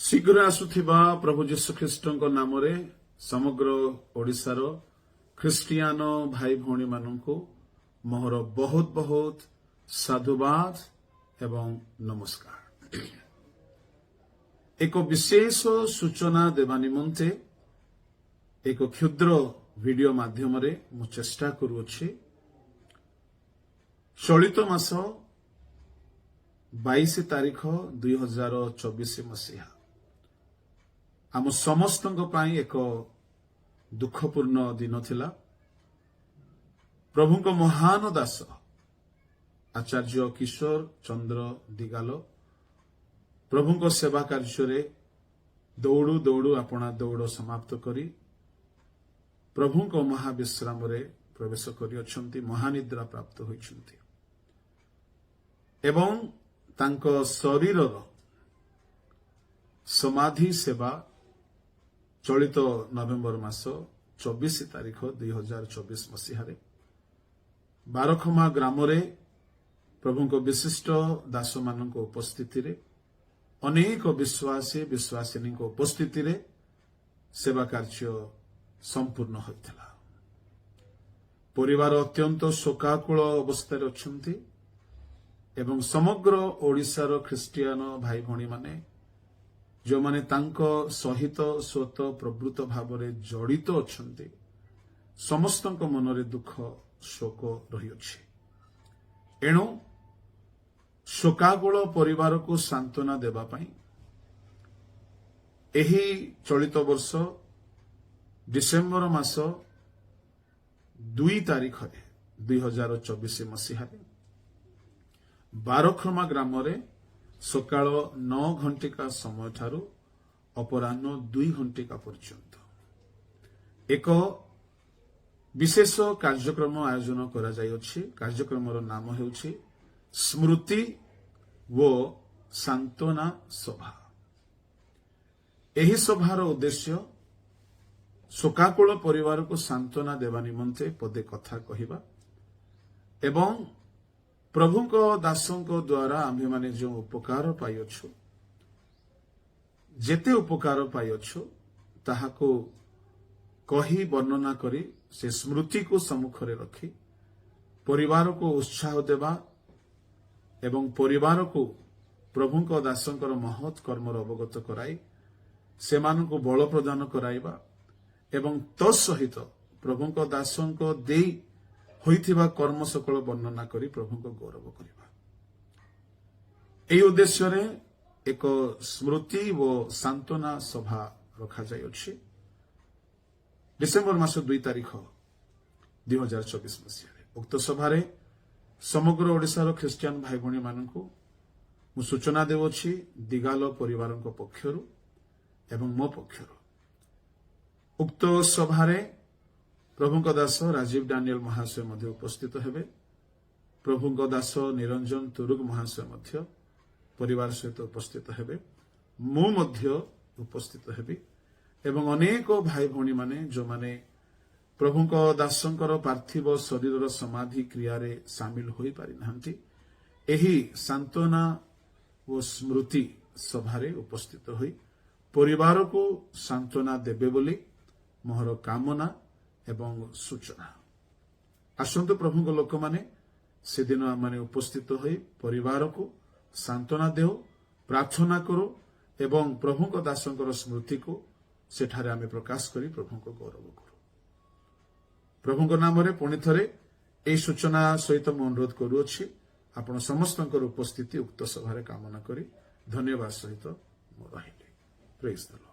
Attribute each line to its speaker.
Speaker 1: शीघ्र आसुथिबा प्रभु जीशु ख्रीष्टଙ୍କ नामरे समग्र ओडिशार ख्रिस्टियान भाई भौणी मानकु मोहर बहुत बहुत साधुवाद एवं नमस्कार। एक विशेष सूचना देवा निमंते एक क्षुद्र वीडियो माध्यम रे मु चेष्टा करूछि। चलित मास 22 तारीख 2024 मसीहा आम समस्त एक दुखपूर्ण दिन थिला। प्रभु को महान दास आचार्य किशोर चंद्र दिगाल प्रभु को सेवा कार्य दौड़ू दौड़ू अपना दौड़ समाप्त करी प्रभु को महाविश्राम रे प्रवेश करियछंती, महानिद्रा प्राप्त होइछंती एवं तांको शरीरर समाधि सेवा चलित नवेम्बर मास 24 तारीख 2024 मसीह बारखमा ग्राम रे प्रभु को विशिष्ट दास मान उपस्थिति रे अनेक विश्वासी विश्वासिनी उपस्थिति रे सेवा कार्य संपूर्ण होइथिला। परिवार अत्यंत शोकाकुल अवस्था अछंती एवं समग्र ओडिशार ख्रिस्टियान भाई भौणी माने जो माने तांको सहित स्वत प्रवृत्त भाव में जड़ित अछंती समस्त मनरे दुख शोक रही अछि। एणु शोकाकुल परिवार को सांत्वना देबा पई एही चलित वर्ष डिसेम्बर मास 2 तारीख 2024 मसीह बारखमा ग्राम रे सकाळ 9 घंटिका समय ठारू अपराह्न 2 घंटिका पर्यंत एक विशेष कार्यक्रम आयोजन करा जाय अछि। कार्यक्रमर नाम हेउछि स्मृति वो सांत्वना सभा। एही सभार उद्देश्य शोकाकुल परिवार को सांत्वना देवा निमंते पदे कथा कहिबा एवं प्रभु को दासों को द्वारा आम्भे माने जो उपकार पाइछु जेते उपकार पाइछु ताहाको कही वर्णना करी से स्मृति को सम्मुख रे रखी परिवार को उत्साह देवा एवं परिवार को प्रभु को दासंकर महत् कर्म अवगत कराई सेमान को बल प्रदान कराइबा एवं तत्सहित प्रभु को दासों को देई होइथिबा कर्म सकल वर्णना करी प्रभु को गौरव करिबा। एई उद्देश्य रे एक स्मृति व सांत्वना सभा रखा जाय अछि। डिसेम्बर मास 2 तारीख 2024 मसीह उक्त सभा रे समग्र ओडिशार ख्रिस्टियान भाई भौणी मानकु मु सूचना देवछि दिगाल परिवार पक्षरु एवं मो पक्षरु। उक्त सभा रे प्रभु दास राजीव डानियल महाशय मध्य उपस्थित हेबे। प्रभु दास निरंजन तुरुग महाशय मध्य परिवार सहित उपस्थित हेबे। मु मध्य उपस्थित हेबी एवं अनेक भाई भौणी माने जो माने प्रभु दासंकर पार्थिव शरीर समाधि क्रिया रे शामिल होई पारि नाहंती एही सांत्वना व स्मृति सभारे उपस्थित होई परिवार को सांत्वना देबे बोली मोहर कामना एवं सूचना। आसंतु प्रभु लोक माने से दिन माने उपस्थित होई परिवार को सांत्वना देओ प्रार्थना करो एवं प्रभु दासंकर स्मृति को सेठारे आमे प्रकाश करी प्रभु को गौरव करो। प्रभु नाम रे पुणी थरे ए सूचना सहित मु अनुरोध करूछि आपण समस्तंकर उपस्थिति उक्त सभारे कामना करी धन्यवाद सहित मु रहिली। Praise the Lord.